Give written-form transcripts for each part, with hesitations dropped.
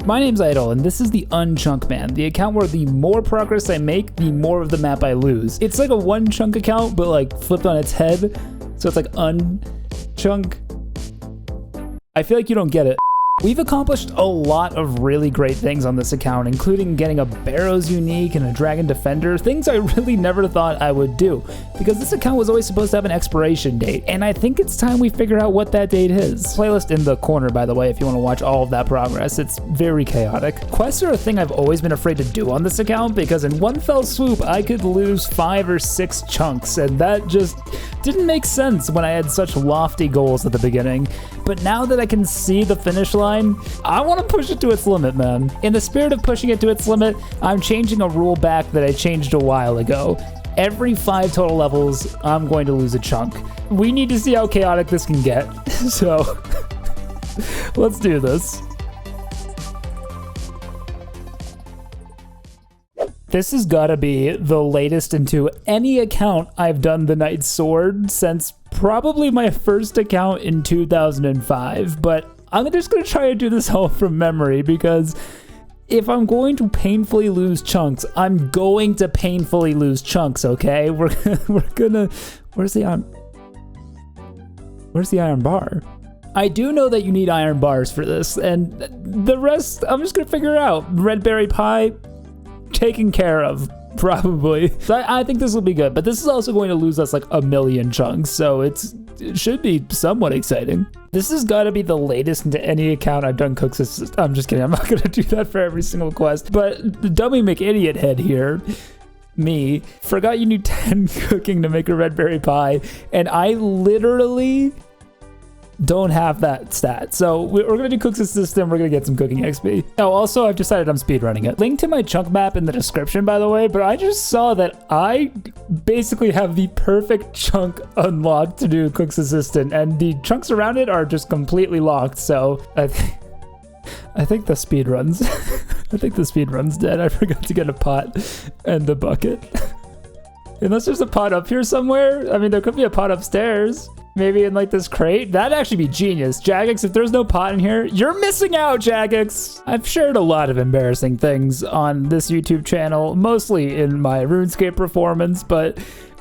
My name's Idol, and this is the UnChunkMan, the account where the more progress I make, the more of the map I lose. It's like a one chunk account, but like flipped on its head. So it's like unchunk. I feel like you don't get it. We've accomplished a lot of really great things on this account, including getting a Barrows unique and a Dragon Defender, things I really never thought I would do, because this account was always supposed to have an expiration date, and I think it's time we figure out what that date is. Playlist in the corner, by the way, if you want to watch all of that progress. It's very chaotic. Quests are a thing I've always been afraid to do on this account, because in one fell swoop, I could lose 5 or 6 chunks, and that just didn't make sense when I had such lofty goals at the beginning. But now that I can see the finish line, I want to push it to its limit, man. In the spirit of pushing it to its limit, I'm changing a rule back that I changed a while ago. Every 5 total levels, I'm going to lose a chunk. We need to see how chaotic this can get. So, let's do this. This has gotta be the latest into any account I've done the Knight's Sword since probably my first account in 2005, but I'm just gonna try to do this all from memory, because if I'm going to painfully lose chunks, I'm going to painfully lose chunks, okay? We're gonna, where's the iron bar? I do know that you need iron bars for this, and the rest, I'm just gonna figure out. Red berry pie, taken care of, probably. So I think this will be good, but this is also going to lose us like 1,000,000 chunks, so it should be somewhat exciting. This has got to be the latest into any account I've done Cook's Assist. I'm just kidding, I'm not going to do that for every single quest, but the dummy McIdiot head here, me, forgot you need 10 cooking to make a red berry pie, and I literally don't have that stat. So we're gonna do Cook's Assist, we're gonna get some cooking XP. Oh, also I've decided I'm speedrunning it. Link to my chunk map in the description, by the way, but I just saw that I basically have the perfect chunk unlocked to do Cook's Assistant, and the chunks around it are just completely locked, so I think the speed runs. I think the speed run's dead. I forgot to get a pot and the bucket. Unless there's a pot up here somewhere. I mean, there could be a pot upstairs. Maybe in like this crate? That'd actually be genius. Jagex, if there's no pot in here, you're missing out, Jagex! I've shared a lot of embarrassing things on this YouTube channel, mostly in my RuneScape performance, but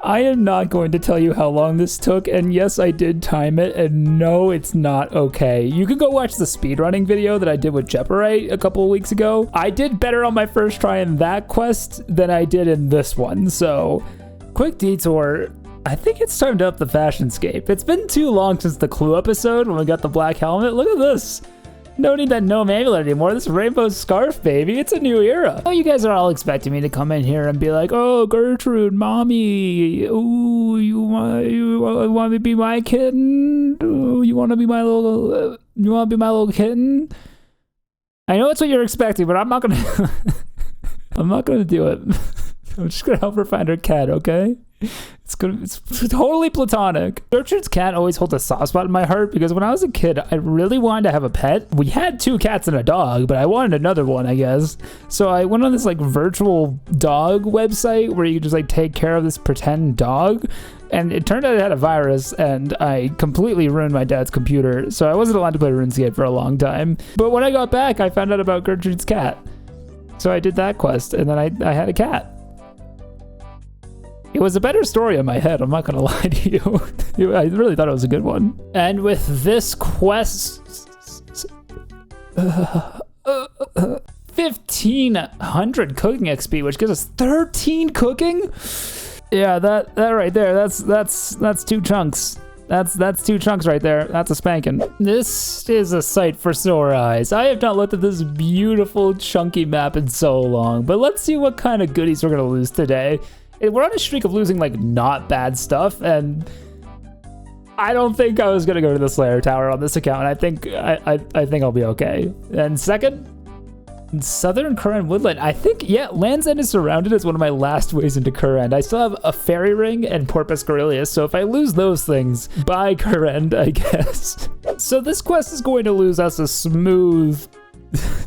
I am not going to tell you how long this took, and yes, I did time it, and no, it's not okay. You can go watch the speedrunning video that I did with Jeoparite a couple of weeks ago. I did better on my first try in that quest than I did in this one, so quick detour. I think it's time to up the fashionscape. It's been too long since the Clue episode when we got the black helmet. Look at this. No need that gnome amulet anymore. This rainbow scarf, baby. It's a new era. Oh, you guys are all expecting me to come in here and be like, oh, Gertrude, mommy. Ooh, you want to be my kitten? Ooh, you want to be my little kitten? I know it's what you're expecting, but I'm not gonna I'm not gonna do it. I'm just gonna help her find her cat, okay? It's totally platonic. Gertrude's cat always holds a soft spot in my heart, because when I was a kid, I really wanted to have a pet. We had 2 cats and a dog, but I wanted another one, I guess. So I went on this like virtual dog website where you could just like take care of this pretend dog. And it turned out it had a virus, and I completely ruined my dad's computer. So I wasn't allowed to play RuneScape for a long time. But when I got back, I found out about Gertrude's cat. So I did that quest, and then I had a cat. It was a better story in my head, I'm not gonna lie to you. I really thought it was a good one. And with this quest, 1,500 cooking XP, which gives us 13 cooking? Yeah, that right there, that's 2 chunks. That's 2 chunks right there. That's a spanking. This is a sight for sore eyes. I have not looked at this beautiful chunky map in so long, but let's see what kind of goodies we're gonna lose today. We're on a streak of losing like not bad stuff, and I don't think I was gonna go to the Slayer Tower on this account. I think I'll be okay. And second, Southern Current Woodland. I think, yeah, Land's End is surrounded as one of my last ways into Current. I still have a Fairy Ring and Porpoise Gorilius, so if I lose those things, bye Current, I guess. So this quest is going to lose us a smooth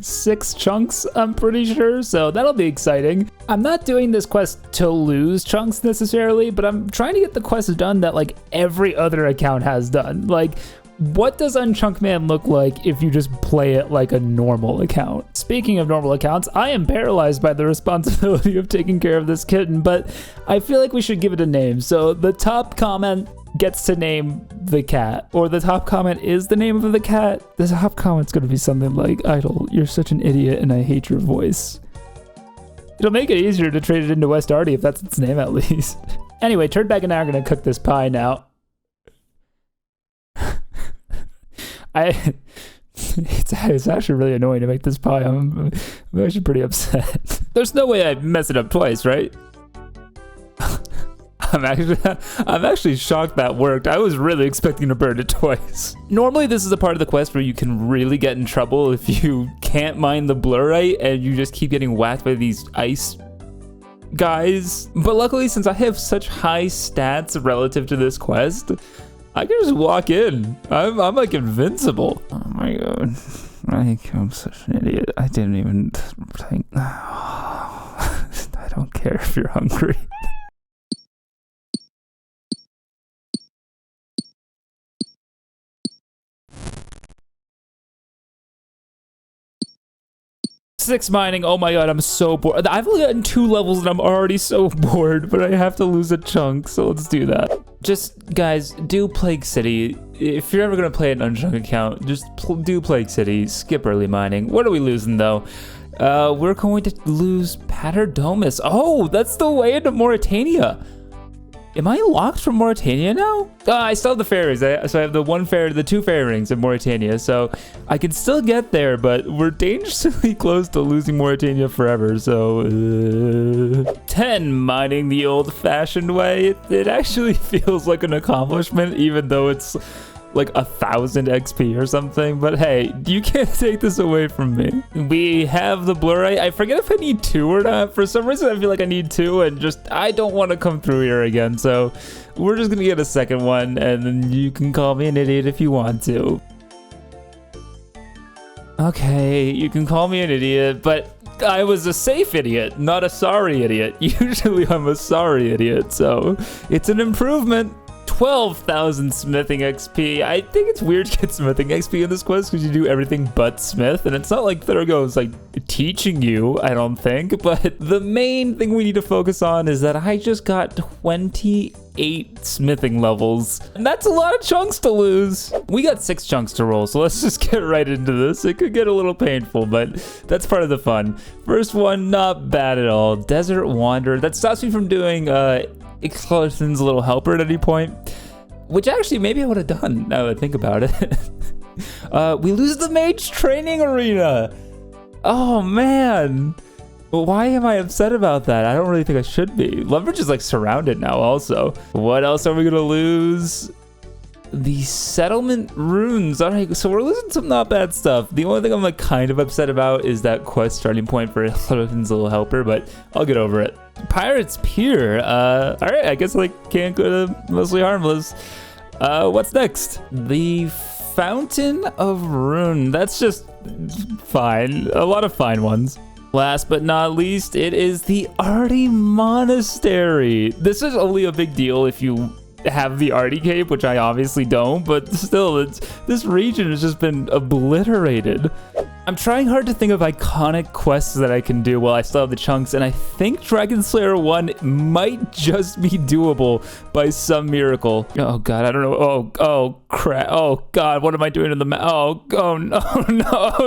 6 chunks, I'm pretty sure, so that'll be exciting. I'm not doing this quest to lose chunks necessarily, but I'm trying to get the quest done that like every other account has done. Like, what does UnChunkMan look like if you just play it like a normal account? Speaking of normal accounts, I am paralyzed by the responsibility of taking care of this kitten, but I feel like we should give it a name. So the top comment gets to name the cat, or the top comment is the name of the cat. The top comment's gonna be something like, Idol, you're such an idiot and I hate your voice. It'll make it easier to trade it into West Arty if that's its name at least. Anyway, Turdbag and I are gonna cook this pie now. It's actually really annoying to make this pie. I'm actually pretty upset. There's no way I'd mess it up twice, right? I'm actually shocked that worked. I was really expecting to burn it twice. Normally, this is a part of the quest where you can really get in trouble if you can't mine the blurite and you just keep getting whacked by these ice guys. But luckily, since I have such high stats relative to this quest, I can just walk in. I'm like invincible. Oh my god. I'm such an idiot. I didn't even think. I don't care if you're hungry. Six mining, oh my god, I'm so bored. I've only gotten 2 levels and I'm already so bored, but I have to lose a chunk, so let's do that. Just, guys, do Plague City. If you're ever gonna play an UnChunk account, just do Plague City, skip early mining. What are we losing though? We're going to lose Paterdomus. Oh, that's the way into Mauritania. Am I locked from Mauritania now? I still have the fairies. So I have the 2 fairy rings in Mauritania. So I can still get there, but we're dangerously close to losing Mauritania forever. So 10 mining the old-fashioned way. It actually feels like an accomplishment, even though it's like 1,000 XP or something, but hey, you can't take this away from me. We have the blurite. I forget if I need 2 or not. For some reason, I feel like I need 2, and just, I don't want to come through here again, so we're just gonna get a second one, and then you can call me an idiot if you want to. Okay, you can call me an idiot, but I was a safe idiot, not a sorry idiot. Usually I'm a sorry idiot, so it's an improvement. 12,000 smithing XP. I think it's weird to get smithing XP in this quest because you do everything but smith, and it's not like Thurgo is like teaching you, I don't think, but the main thing we need to focus on is that I just got 28 smithing levels, and that's a lot of chunks to lose. We got 6 chunks to roll, so let's just get right into this. It could get a little painful, but that's part of the fun. First one, not bad at all. Desert Wanderer. That stops me from doing Ixtladen's little helper at any point, which actually maybe I would have done now that I think about it. We lose the mage training arena. Oh man, why am I upset about that? I don't really think I should be. Lumbridge is like surrounded now also. What else are we gonna lose? The settlement runes. All right, so we're losing some not bad stuff. The only thing I'm like kind of upset about is that quest starting point for Ixtladen's little helper, but I'll get over it. Pirate's Pier. All right, I guess like can't go to Mostly Harmless. What's next? The Fountain of Rune. That's just fine. A lot of fine ones. Last but not least, it is the Arty Monastery. This is only a big deal if you have the Arty cape, which I obviously don't, but still, this region has just been obliterated. I'm trying hard to think of iconic quests that I can do while I still have the chunks, and I think Dragon Slayer 1 might just be doable by some miracle. Oh god, I don't know. Oh crap. Oh god, what am I doing in the map? Oh no,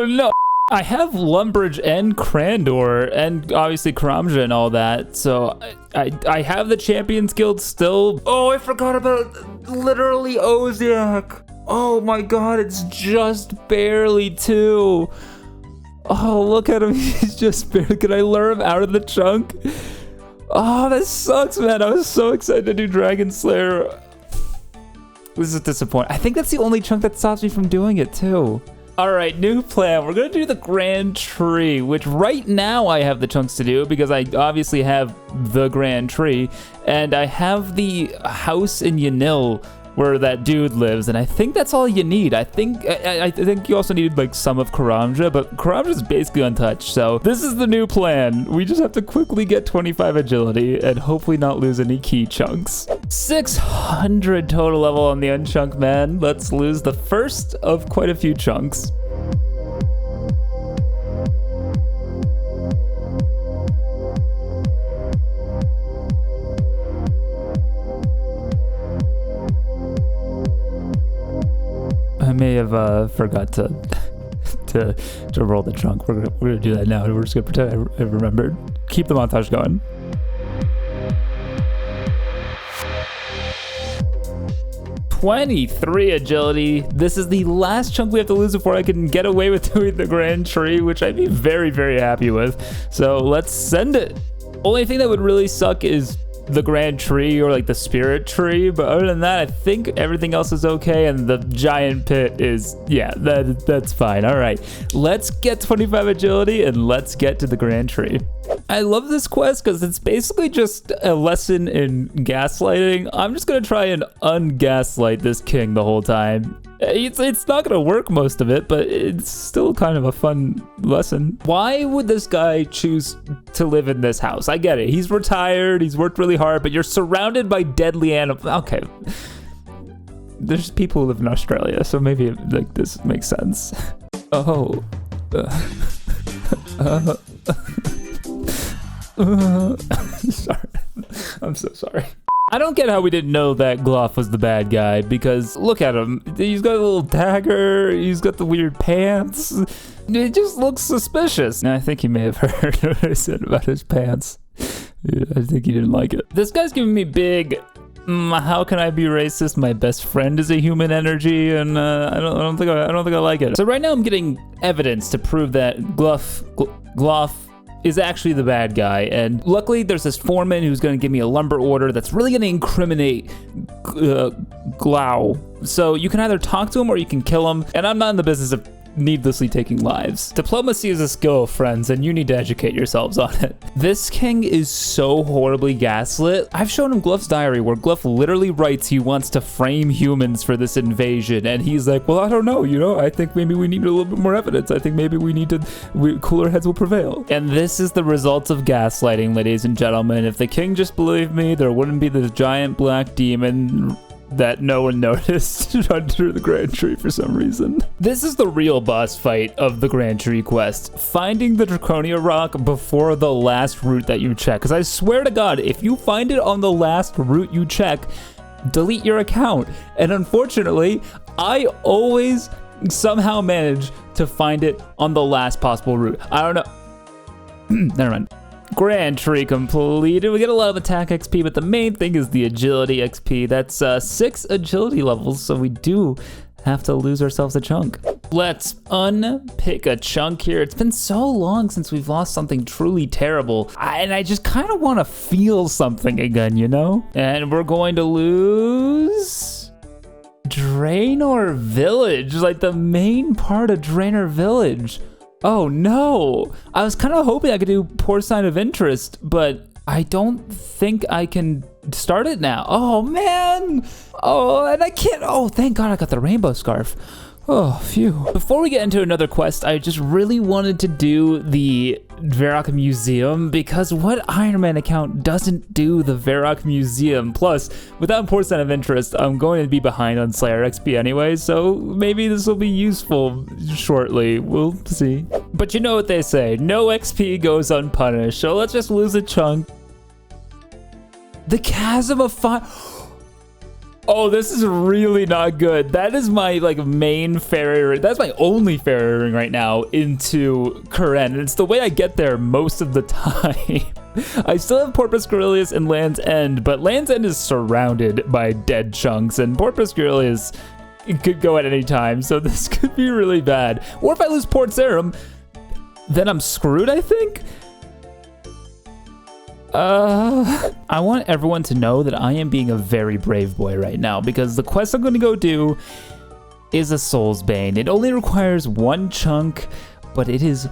no. I have Lumbridge and Crandor and obviously Karamja and all that, so I have the Champions Guild still. Oh, I forgot about literally Oziak. Oh my god, it's just barely 2. Oh, look at him, he's just barely. Can I lure him out of the chunk? Oh, that sucks, man. I was so excited to do Dragon Slayer. This is disappointing. I think that's the only chunk that stops me from doing it too. All right, new plan. We're gonna do the Grand Tree, which right now I have the chunks to do because I obviously have the Grand Tree, and I have the house in Yanil where that dude lives, and I think that's all you need. I think you also need like some of Karamja, but Karamja's basically untouched, so this is the new plan. We just have to quickly get 25 agility and hopefully not lose any key chunks. 600 total level on the UnChunkMan. Let's lose the first of quite a few chunks. I may have forgot to roll the chunk. We're gonna do that now. We're just gonna pretend I remembered. Keep the montage going. $23 agility. This is the last chunk we have to lose before I can get away with doing the Grand Tree, which I'd be very, very happy with. So let's send it. Only thing that would really suck is the Grand Tree or like the Spirit Tree, but other than that, I think everything else is okay, and the giant pit is, yeah, that's fine. All right, let's get 25 agility and let's get to the Grand Tree. I love this quest because it's basically just a lesson in gaslighting. I'm just gonna try and ungaslight this king the whole time. It's not gonna work most of it, but it's still kind of a fun lesson. Why would this guy choose to live in this house? I get it. He's retired, he's worked really hard, but you're surrounded by deadly animals. Okay. There's people who live in Australia, so maybe like this makes sense. Oh. Sorry. I'm so sorry. I don't get how we didn't know that Gloff was the bad guy, because look at him. He's got a little dagger, he's got the weird pants. It just looks suspicious. And I think he may have heard what I said about his pants. Yeah, I think he didn't like it. This guy's giving me big, how can I be racist? My best friend is a human energy, and I don't think I like it. So right now I'm getting evidence to prove that Gloff is actually the bad guy, and luckily there's this foreman who's gonna give me a lumber order that's really gonna incriminate Glau. So you can either talk to him or you can kill him, and I'm not in the business of needlessly taking lives. Diplomacy is a skill, friends, and you need to educate yourselves on it. This king is so horribly gaslit. I've shown him Gluff's diary where Gluff literally writes he wants to frame humans for this invasion, and he's like, well, I don't know, you know, I think maybe we need a little bit more evidence. I think maybe we need to, cooler heads will prevail. And this is the result of gaslighting, ladies and gentlemen. If the king just believed me, there wouldn't be this giant black demon that no one noticed under the Grand Tree for some reason. This is the real boss fight of the Grand Tree quest. Finding the Draconia Rock before the last route that you check. Because I swear to God, if you find it on the last route you check, delete your account. And unfortunately, I always somehow manage to find it on the last possible route. I don't know. Never mind. Grand Tree completed. We get a lot of attack XP, but the main thing is the agility XP. That's 6 agility levels, so we do have to lose ourselves a chunk. Let's unpick a chunk here. It's been so long since we've lost something truly terrible, and I just kind of want to feel something again, you know? And we're going to lose Draenor Village, like the main part of Draenor Village. Oh no, I was kind of hoping I could do Poor Sign of Interest, but I don't think I can start it now. Oh man, oh, and I can't, oh, thank God I got the rainbow scarf. Oh, phew. Before we get into another quest, I just really wanted to do the Varrock Museum, because what Iron Man account doesn't do the Varrock Museum? Plus, without Poor Sign of Interest, I'm going to be behind on Slayer XP anyway, so maybe this will be useful shortly. We'll see. But you know what they say, no XP goes unpunished, so let's just lose a chunk. The Chasm of Fire. Oh, this is really not good. That is my main ferry. That's my only ferrying right now into Karen. And it's the way I get there most of the time. I still have Porpoise Gorilius and Land's End, but Land's End is surrounded by dead chunks, and Porpoise Gorilius could go at any time, so this could be really bad. Or if I lose Port Sarum, then I'm screwed, I think? I want everyone to know that I am being a very brave boy right now, because the quest I'm going to go do is a Soul's Bane. It only requires 1 chunk, but it is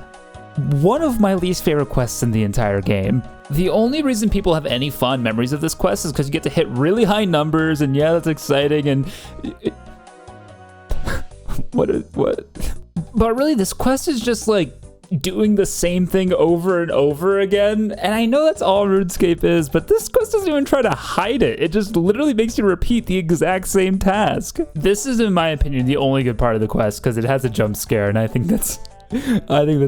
one of my least favorite quests in the entire game. The only reason people have any fond memories of this quest is because you get to hit really high numbers, and yeah, that's exciting, and what? But really, this quest is just doing the same thing over and over again. And I know that's all RuneScape is, but this quest doesn't even try to hide it. It just literally makes you repeat the exact same task. This is, in my opinion, the only good part of the quest because it has a jump scare, and I think that's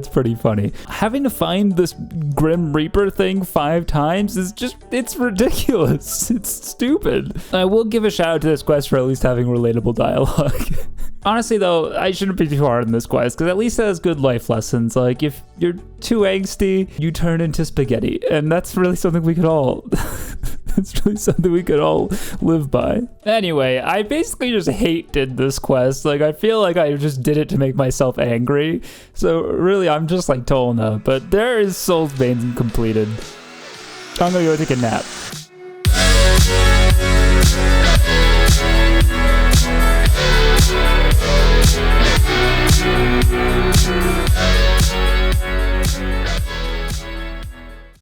pretty funny. Having to find this Grim Reaper thing 5 times is just, it's ridiculous. It's stupid. I will give a shout out to this quest for at least having relatable dialogue. Honestly though, I shouldn't be too hard on this quest because at least it has good life lessons. Like if you're too angsty, you turn into spaghetti, and that's really something we could all it's really something we could all live by. Anyway, I basically just hated this quest. Like I feel like I just did it to make myself angry. So really I'm just like Tolna, but there is Soul's Veins completed. I'm gonna go take a nap.